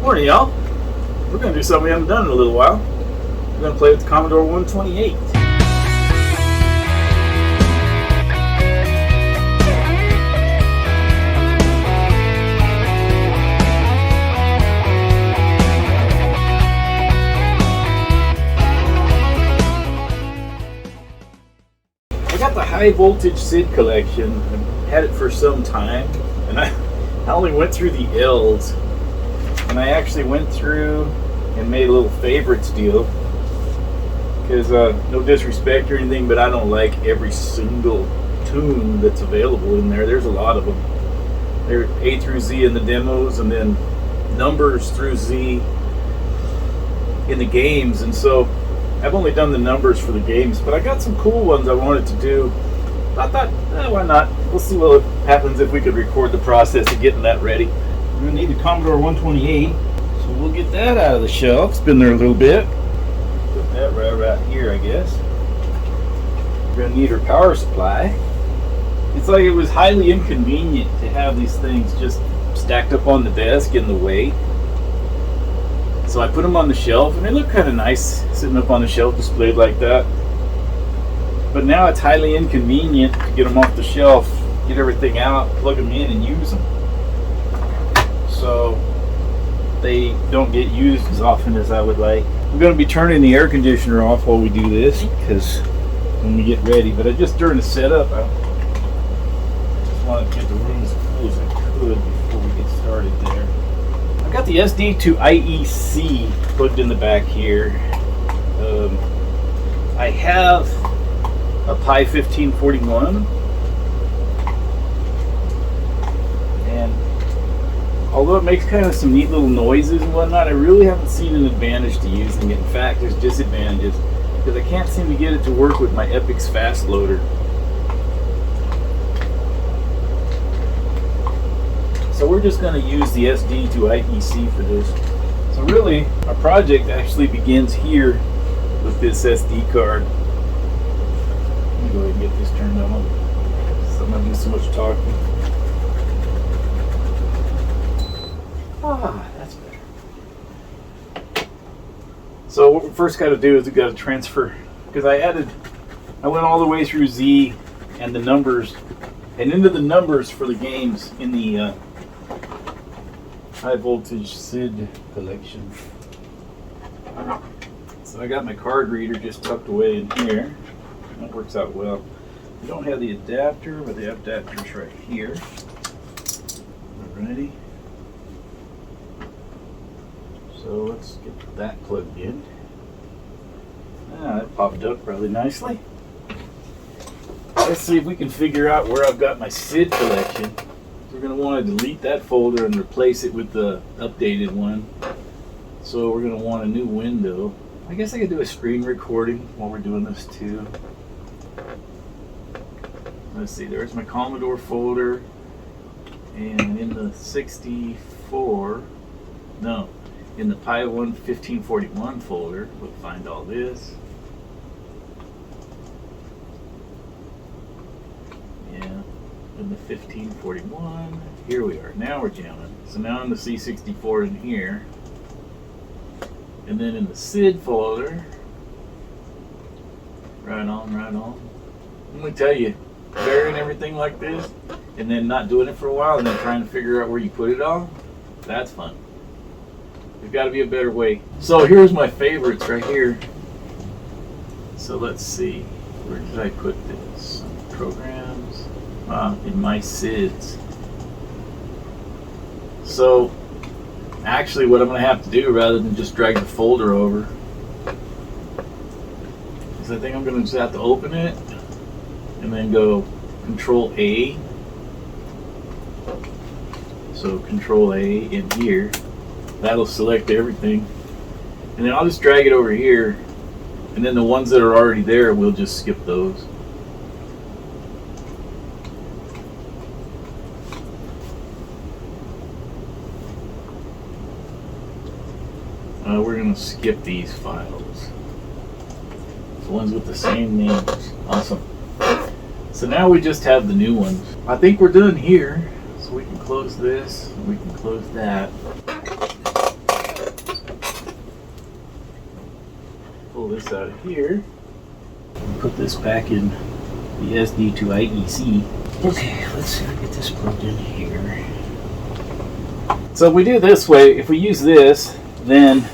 Morning, y'all. We're going to do something we haven't done in a little while. We're going to play with the Commodore 128. I got the high voltage SID collection. I've had it for some time, and I only went through the L's, and I actually went through and made a little favorites deal, because no disrespect or anything, but I don't like every single tune that's available in there. There's a lot of them. They're A through Z in the demos, and then numbers through Z in the games, and so I've only done the numbers for the games, but I got some cool ones I wanted to do. I thought, why not? We'll see what happens if we could record the process of getting that ready. We're going to need the Commodore 128, so we'll get that out of the shelf. It's been there a little bit. Put that right here, I guess. We're going to need our power supply. It's like it was highly inconvenient to have these things just stacked up on the desk in the way. So I put them on the shelf, and they look kind of nice sitting up on the shelf displayed like that. But now it's highly inconvenient to get them off the shelf, get everything out, plug them in, and use them. So they don't get used as often as I would like. I'm going to be turning the air conditioner off while we do this, because when we get ready. But just during the setup, I just want to get the room as cool as I could before we get started there. I've got the SD to IEC plugged in the back here. I have a Pi 1541, and although it makes kind of some neat little noises and whatnot, I really haven't seen an advantage to using it. In fact, there's disadvantages, because I can't seem to get it to work with my Epix fast loader. So we're just going to use the SD to IEC for this. So really, our project actually begins here with this SD card. Let me go ahead and get this turned on, so I'm not doing so much talking. That's better. So what we first got to do is we got to transfer, because I went all the way through Z and the numbers, and into the numbers for the games in the high voltage SID collection. So I got my card reader just tucked away in here. That works out well. We don't have the adapter, but the adapter's right here. Alrighty. So let's get that plugged in. That popped up really nicely. Let's see if we can figure out where I've got my SID collection. We're going to want to delete that folder and replace it with the updated one. So we're going to want a new window. I guess I could do a screen recording while we're doing this too. Let's see, there's my Commodore folder, and in the 64, no, in the Pi 1541 folder, we'll find all this. Yeah, in the 1541, here we are. Now we're jamming. So now in the C64 in here, and then in the SID folder, right on, right on. Let me tell you, burying everything like this, and then not doing it for a while, and then trying to figure out where you put it all, that's fun. There's got to be a better way. So here's my favorites right here. So let's see, where did I put this? Programs, in my SIDs. So actually what I'm going to have to do, rather than just drag the folder over, is I think I'm going to just have to open it and then go Control A. So Control A in here. That'll select everything. And then I'll just drag it over here. And then the ones that are already there, we'll just skip those. We're going to skip these files. The ones with the same names. Awesome. So now we just have the new ones. I think we're done here. So we can close this. We can close that. pull this out of here. Put this back in the SD to IEC. Okay, let's see if I get this plugged in here. So if we do this way, if we use this, then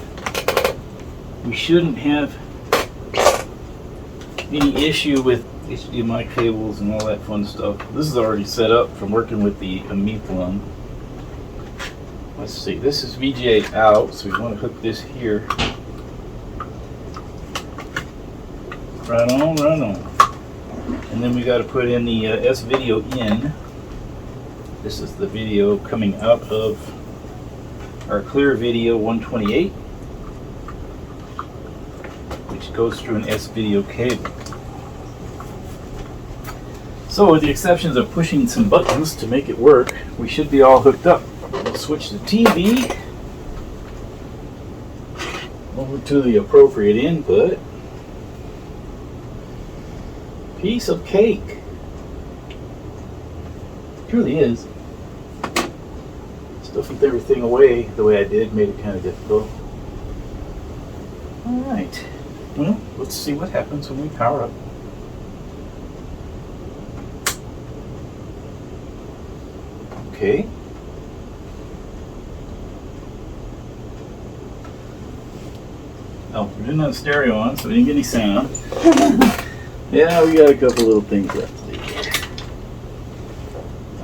we shouldn't have any issue with HDMI cables and all that fun stuff. This is already set up from working with the Amiplum. Let's see, this is VGA out, so we want to hook this here. Right on, right on. And then we got to put in the S-Video in. This is the video coming out of our Clear Video 128, which goes through an S-Video cable. So with the exceptions of pushing some buttons to make it work, we should be all hooked up. We'll switch the TV over to the appropriate input. Piece of cake. It truly is. Stuffing everything away the way I did made it kind of difficult. Alright. Well, let's see what happens when we power up. Okay. Oh, we didn't have stereo on, so we didn't get any sound. Yeah, we got a couple little things left to do here.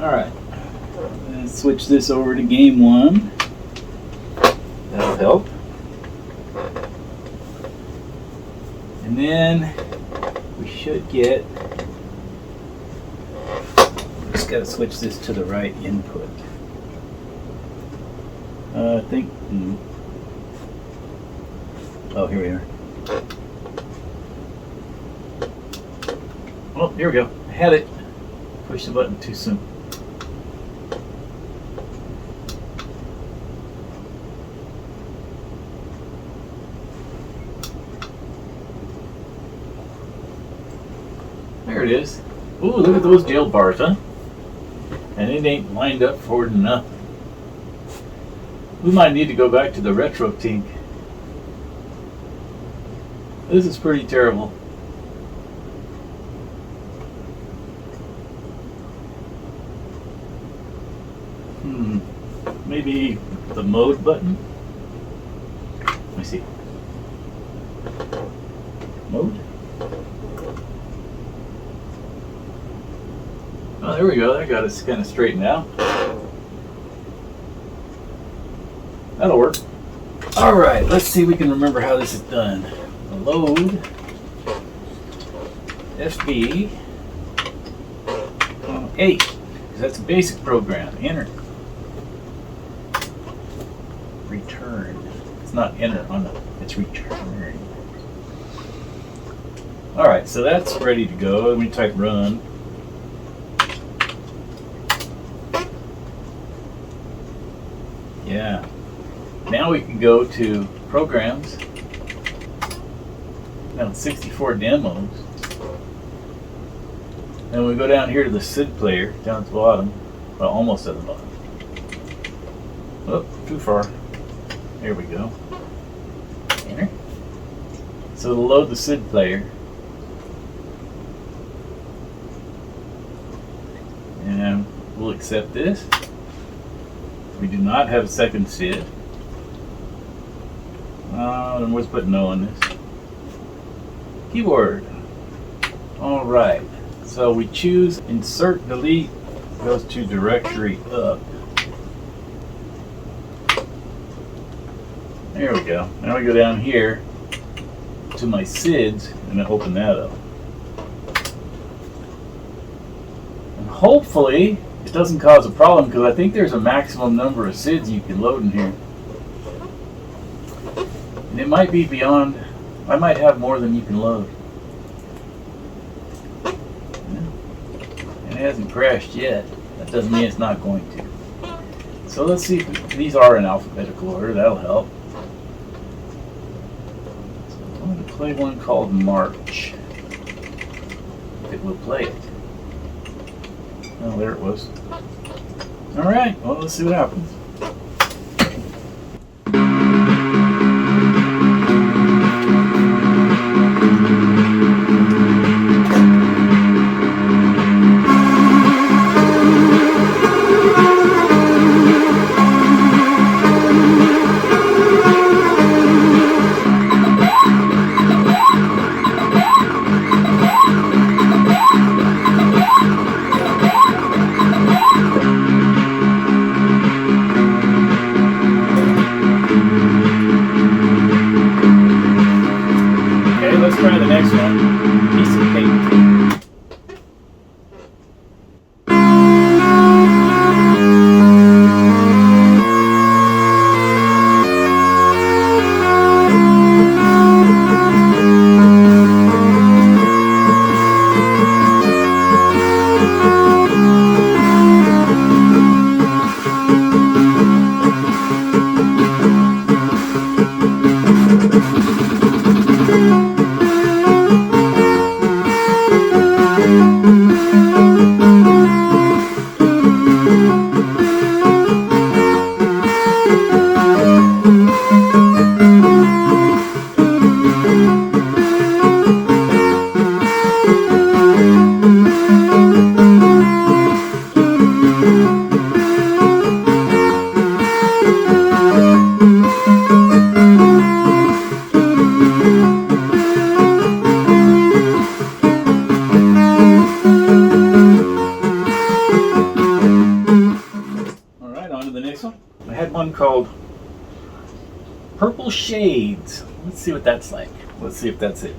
Alright. Let's switch this over to game 1. That'll help. And then we should get... Just got to switch this to the right input. I think... Oh, here we are. Oh, here we go. I had it. Push the button too soon. There it is. Ooh, look at those jail bars, huh? And it ain't lined up for nothing. We might need to go back to the retro tink. This is pretty terrible. Maybe the mode button? Let me see. Mode? Oh, there we go. That got us kind of straightened out. That'll work. Alright, let's see if we can remember how this is done. Load FB 8, because that's a basic program. Enter. Return. It's not enter on the, it's return. Alright, so that's ready to go. Let me type run. Yeah. Now we can go to programs. Now 64 demos. And we go down here to the SID player, down at the bottom. Well, almost at the bottom. Oh, too far. There we go. Enter. So to load the SID player. And we'll accept this. We do not have a second SID. Then let's put no on this. Keyboard. Alright, so we choose insert delete, goes to directory up. There we go. Now we go down here to my SIDs and I open that up. And hopefully it doesn't cause a problem because I think there's a maximum number of SIDs you can load in here. And it might be beyond. I might have more than you can load. And it hasn't crashed yet. That doesn't mean it's not going to. So let's see if these are in alphabetical order. That'll help. So I'm going to play one called March. If it will play it. Oh, there it was. Alright, well, let's see what happens. next one. Piece of cake. I had one called Purple Shades. Let's see what that's like. Let's see if that's it.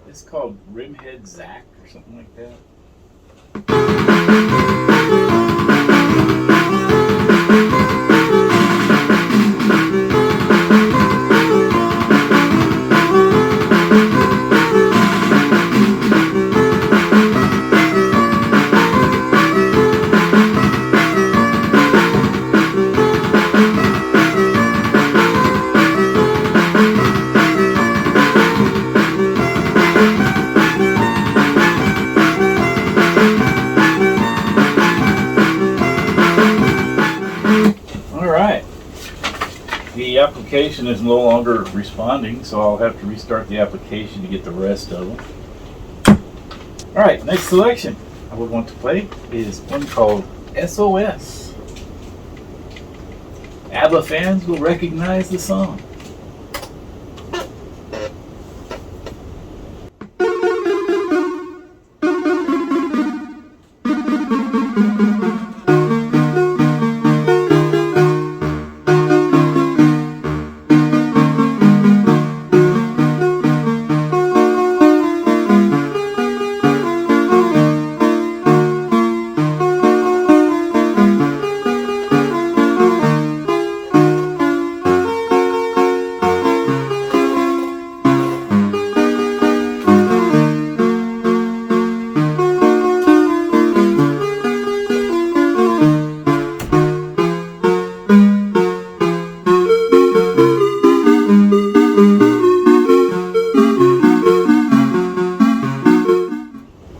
It's called Rimhead Zack or something like that. The application is no longer responding, so I'll have to restart the application to get the rest of them. Alright, next selection I would want to play is one called SOS. ABBA fans will recognize the song.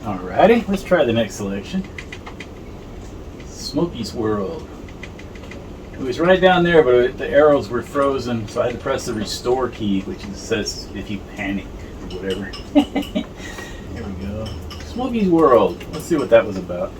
Alrighty, let's try the next selection. Smokey's World. It was right down there, but the arrows were frozen, so I had to press the restore key, which says if you panic or whatever. Here we go. Smokey's World. Let's see what that was about.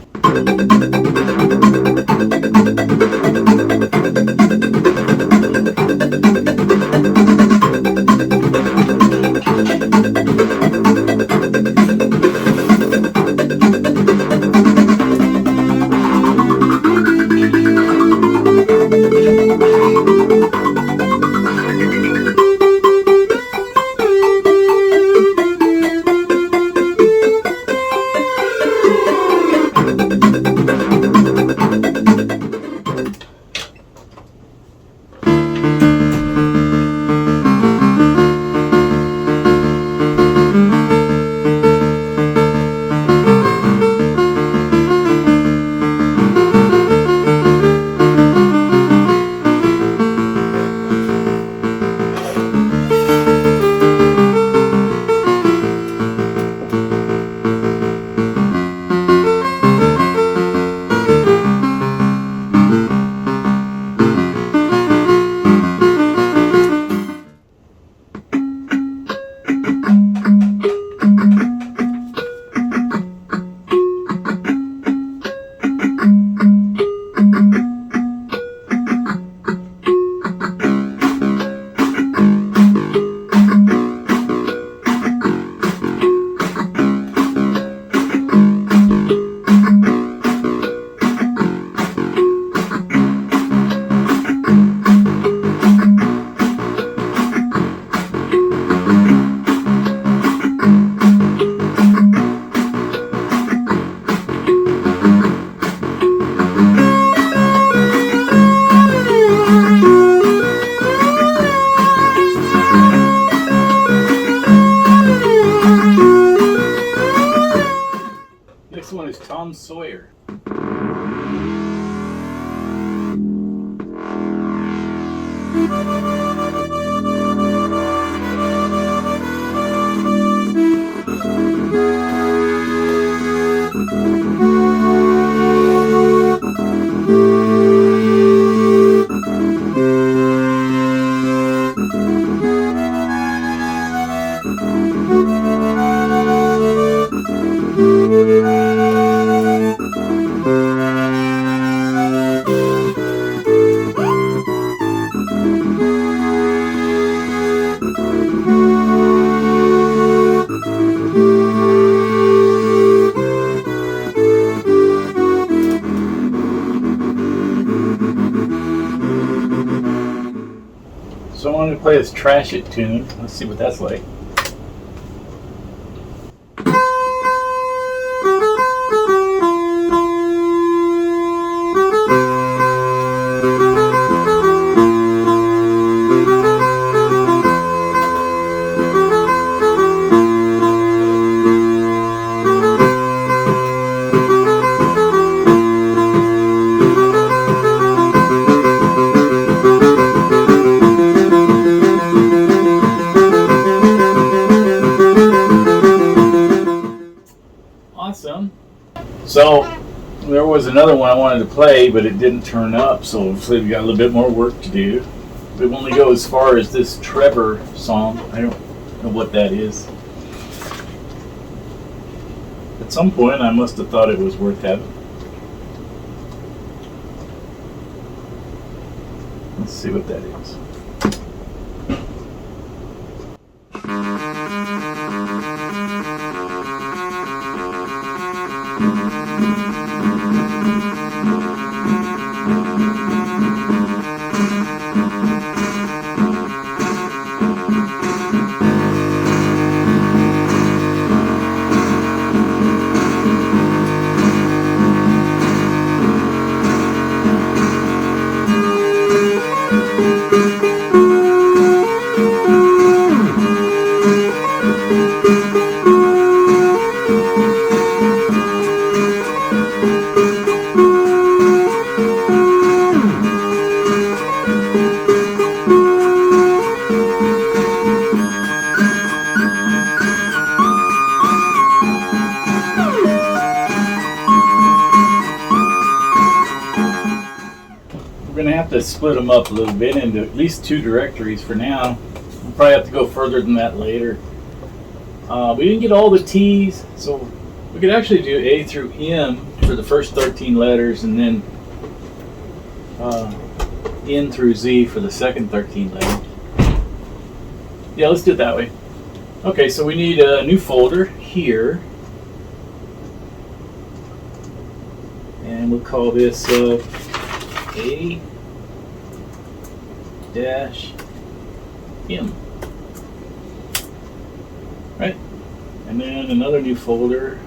Tom Sawyer. So I wanted to play this Trash It tune. Let's see what that's like. Awesome. So there was another one I wanted to play, but it didn't turn up, so we've got a little bit more work to do. We only go as far as this Trevor song. I don't know what that is. At some point I must have thought it was worth having. Let's see what that is. We're going to have to split them up a little bit into at least 2 directories for now. We'll probably have to go further than that later. We didn't get all the T's, so we could actually do A through M for the first 13 letters, and then N through Z for the second 13 letters. Yeah, let's do it that way. Okay, so we need a new folder here. And we'll call this A-M. Right? And then another new folder.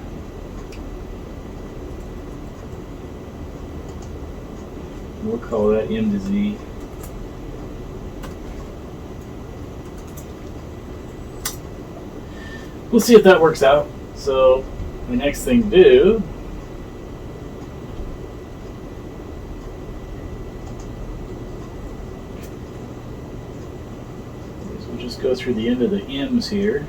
We'll call that M to Z. We'll see if that works out. So the next thing to do is we'll just go through the end of the M's here.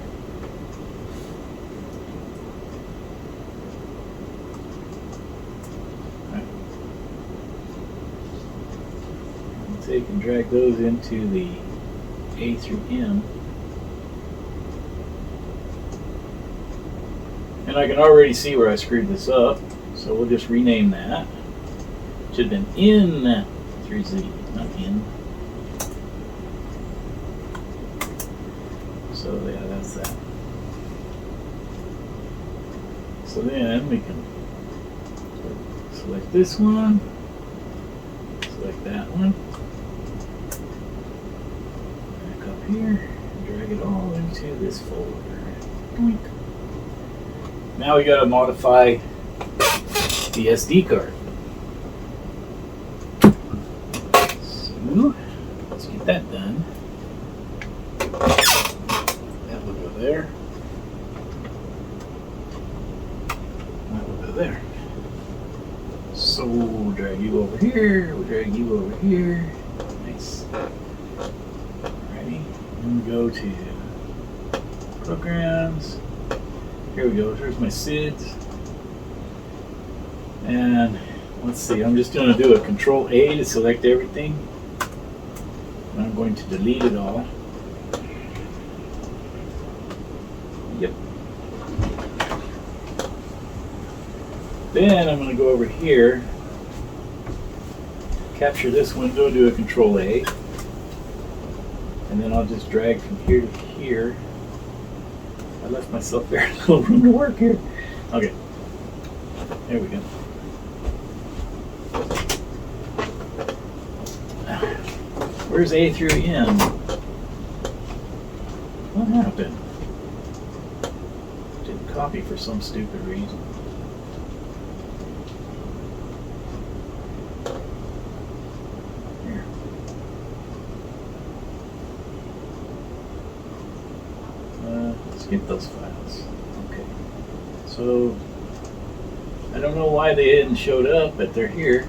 Take and drag those into the A through M. And I can already see where I screwed this up, so we'll just rename that. It should have been N through Z, not N. So yeah, that's that. So then we can select this one, select that one. Here, drag it all into this folder. Doink. Now we got to modify the SD card. So let's get that done. That will go there. That will go there. drag you over here. We'll drag you over here. Nice. Alrighty. And we go to programs. Here we go. Here's my SIDs. And let's see. I'm just going to do a Control A to select everything. And I'm going to delete it all. Yep. Then I'm going to go over here, capture this window, do a Control A, and then I'll just drag from here to here. I left myself very little room to work here. Okay, there we go. Where's A through M? What happened? Didn't copy for some stupid reason. Here. Let's get those files. Okay. So I don't know why they hadn't showed up, but they're here.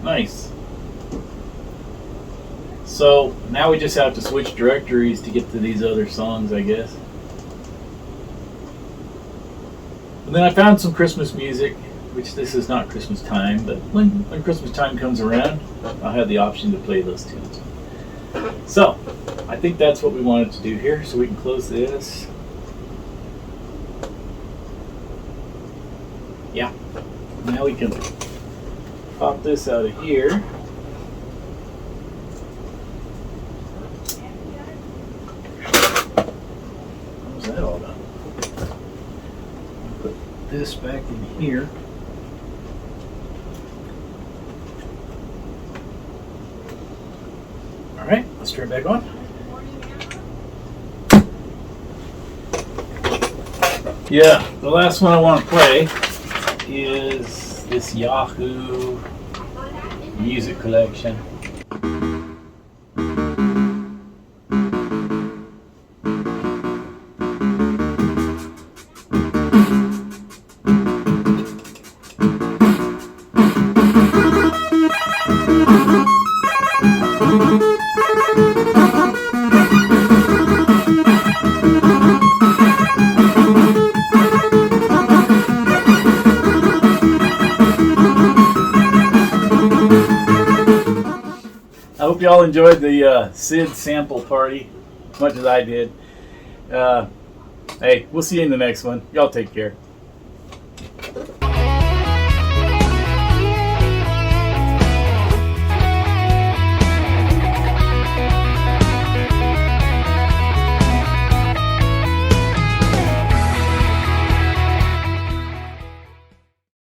Nice. So now we just have to switch directories to get to these other songs, I guess. And then I found some Christmas music, which this is not Christmas time, but when Christmas time comes around, I'll have the option to play those tunes. So I think that's what we wanted to do here, so we can close this. Yeah. Now we can pop this out of here. How's that all done? Put this back in here. All right, let's turn it back on. Yeah, the last one I want to play is this Yahoo music collection. I hope y'all enjoyed the Sid sample party as much as I did. Hey, we'll see you in the next one. Y'all take care.